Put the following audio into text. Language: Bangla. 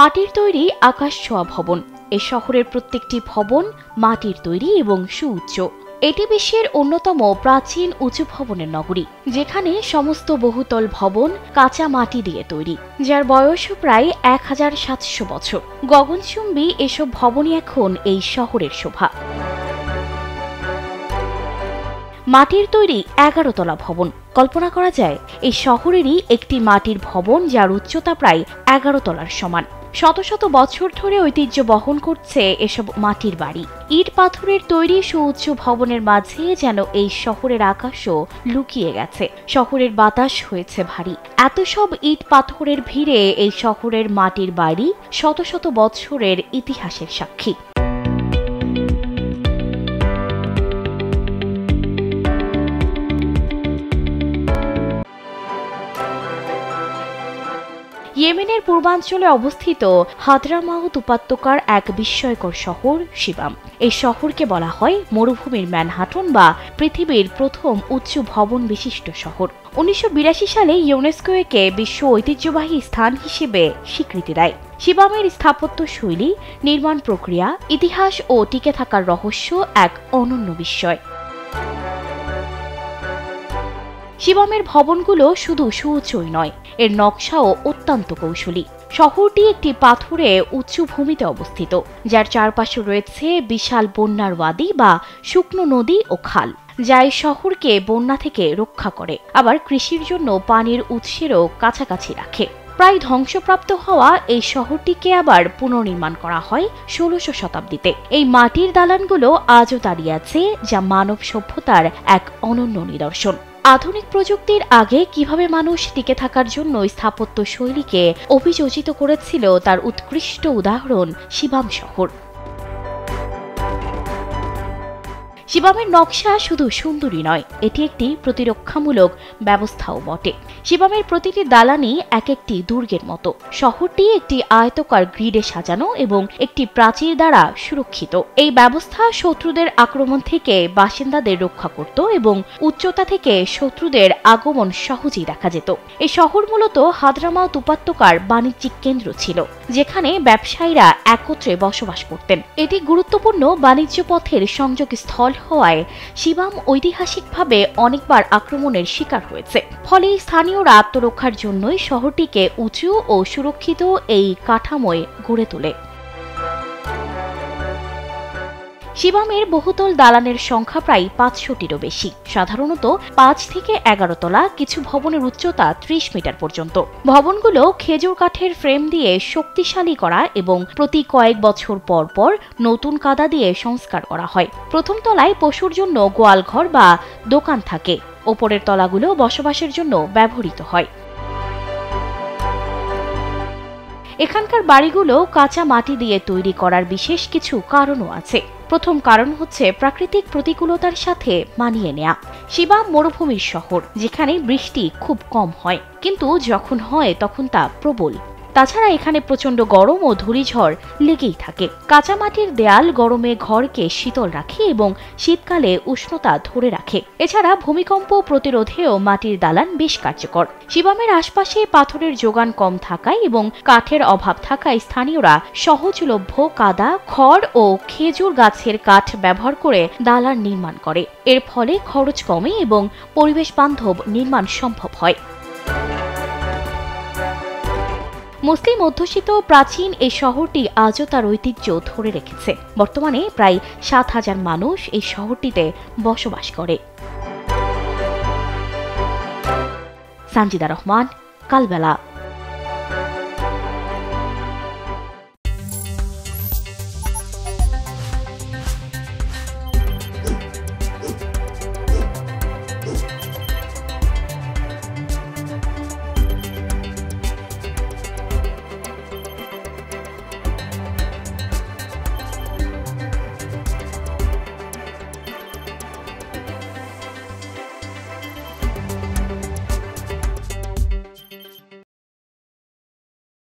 মাটির তৈরি আকাশ ছোঁয়া ভবন। এই শহরের প্রত্যেকটি ভবন মাটির তৈরি এবং সুউচ্চ। এটি বিশ্বের অন্যতম প্রাচীন উঁচু ভবনের নগরী, যেখানে সমস্ত বহুতল ভবন কাঁচা মাটি দিয়ে তৈরি, যার বয়স প্রায় 1700 বছর। গগনচুম্বী এসব ভবনই এখন এই শহরের শোভা। মাটির তৈরি 11 তলা ভবন। কল্পনা করা যায় এই শহরেরই একটি মাটির ভবন, যার উচ্চতা প্রায় 11 তলার সমান। শত শত বছর ধরে ঐতিহ্য বহন করছে এসব মাটির বাড়ি। ইট পাথরের তৈরি সুউচ্চ ভবনের মাঝে যেন এই শহরের আকাশও লুকিয়ে গেছে। শহরের বাতাস হয়েছে ভারী। এত সব ইট পাথরের ভিড়ে এই শহরের মাটির বাড়ি শত শত বছরের ইতিহাসের সাক্ষী। ইয়েমেনের পূর্বাঞ্চলে অবস্থিত হাদ্রামাউত উপত্যকার এক বিস্ময়কর শহর শিবাম। এই শহরকে বলা হয় মরুভূমির ম্যানহাটন বা পৃথিবীর প্রথম উচ্চ ভবন বিশিষ্ট শহর। 1982 সালে ইউনেস্কো একে বিশ্ব ঐতিহ্যবাহী স্থান হিসেবে স্বীকৃতি দেয়। শিবামের স্থাপত্য শৈলী, নির্মাণ প্রক্রিয়া, ইতিহাস ও টিকে থাকার রহস্য এক অনন্য বিস্ময়। শিবামের ভবনগুলো শুধু সুউচ্চই নয়, এর নকশাও অত্যন্ত কৌশলী। শহরটি একটি পাথুরে উঁচু ভূমিতে অবস্থিত, যার চারপাশে রয়েছে বিশাল বন্যার ওয়াদি বা শুকনো নদী ও খাল, যা এই শহরকে বন্যা থেকে রক্ষা করে, আবার কৃষির জন্য পানির উৎসেরও কাছাকাছি রাখে। প্রায় ধ্বংসপ্রাপ্ত হওয়া এই শহরটিকে আবার পুনর্নির্মাণ করা হয় 1600 শতাব্দীতে। এই মাটির দালানগুলো আজও দাঁড়িয়ে আছে, যা মানব সভ্যতার এক অনন্য নিদর্শন। আধুনিক প্রযুক্তির আগে কিভাবে মানুষ টিকে থাকার জন্য স্থাপত্য শৈলীকে অভিযোজিত করেছিল, তার উৎকৃষ্ট উদাহরণ শিবাম শহর। শিবামের নকশা শুধু সুন্দরী নয়, এটি একটি প্রতিরক্ষামূলক ব্যবস্থাও বটে। শিবামের প্রতিটি দালানই এক একটি দুর্গের মতো। শহরটি একটি আয়তাকার গ্রিডে সাজানো এবং একটি প্রাচীর দ্বারা সুরক্ষিত। এই ব্যবস্থা শত্রুদের আক্রমণ থেকে বাসিন্দাদের রক্ষা করত এবং উচ্চতা থেকে শত্রুদের আগমন সহজেই দেখা যেত। এই শহর মূলত হাদ্রামাউত উপত্যকার বাণিজ্যিক কেন্দ্র ছিল, যেখানে ব্যবসায়ীরা একত্রে বসবাস করতেন। এটি গুরুত্বপূর্ণ বাণিজ্য পথের সংযোগ স্থল হওয়ায় শিবাম ঐতিহাসিকভাবে অনেকবার আক্রমণের শিকার হয়েছে। ফলে স্থানীয়রা আত্মরক্ষার জন্যই শহরটিকে উঁচু ও সুরক্ষিত এই কাঠামোয় গড়ে তোলে। শিবামের বহুতল দালানের সংখ্যা প্রায় 500টিরও বেশি। সাধারণত 5 থেকে 11 তলা, কিছু ভবনের উচ্চতা 30 মিটার পর্যন্ত। ভবনগুলো খেজুর কাঠের ফ্রেম দিয়ে শক্তিশালী করা এবং প্রতি কয়েক বছর পর পর নতুন কাদা দিয়ে সংস্কার করা হয়। প্রথম তলায় পশুর জন্য গোয়ালঘর বা দোকান থাকে, ওপরের তলাগুলো বসবাসের জন্য ব্যবহৃত হয়। এখানকার বাড়িগুলো কাঁচা মাটি দিয়ে তৈরি করার বিশেষ কিছু কারণও আছে। প্রথম কারণ হচ্ছে প্রাকৃতিক প্রতিকূলতার সাথে মানিয়ে নেয়া। শিবাম মরুভূমির শহর, যেখানে বৃষ্টি খুব কম হয়, কিন্তু যখন হয় তখন তা প্রবল। তাছাড়া এখানে প্রচন্ড গরম ও ধূলিঝড় লেগেই থাকে। কাঁচা মাটির দেয়াল গরমে ঘরকে শীতল রাখে এবং শীতকালে উষ্ণতা ধরে রাখে। এছাড়া ভূমিকম্প প্রতিরোধেও মাটির দালান বেশ কার্যকর। শিবামের আশপাশে পাথরের যোগান কম থাকায় এবং কাঠের অভাব থাকায় স্থানীয়রা সহজলভ্য কাদা, খড় ও খেজুর গাছের কাঠ ব্যবহার করে দালান নির্মাণ করে। এর ফলে খরচ কমে এবং পরিবেশ বান্ধব নির্মাণ সম্ভব হয়। মুসলিম অধ্যুষিত প্রাচীন এই শহরটি আজও তার ঐতিহ্য ধরে রেখেছে। বর্তমানে প্রায় 7000 মানুষ এই শহরটিতে বসবাস করে। সানজিদা রহমান, কালবেলা।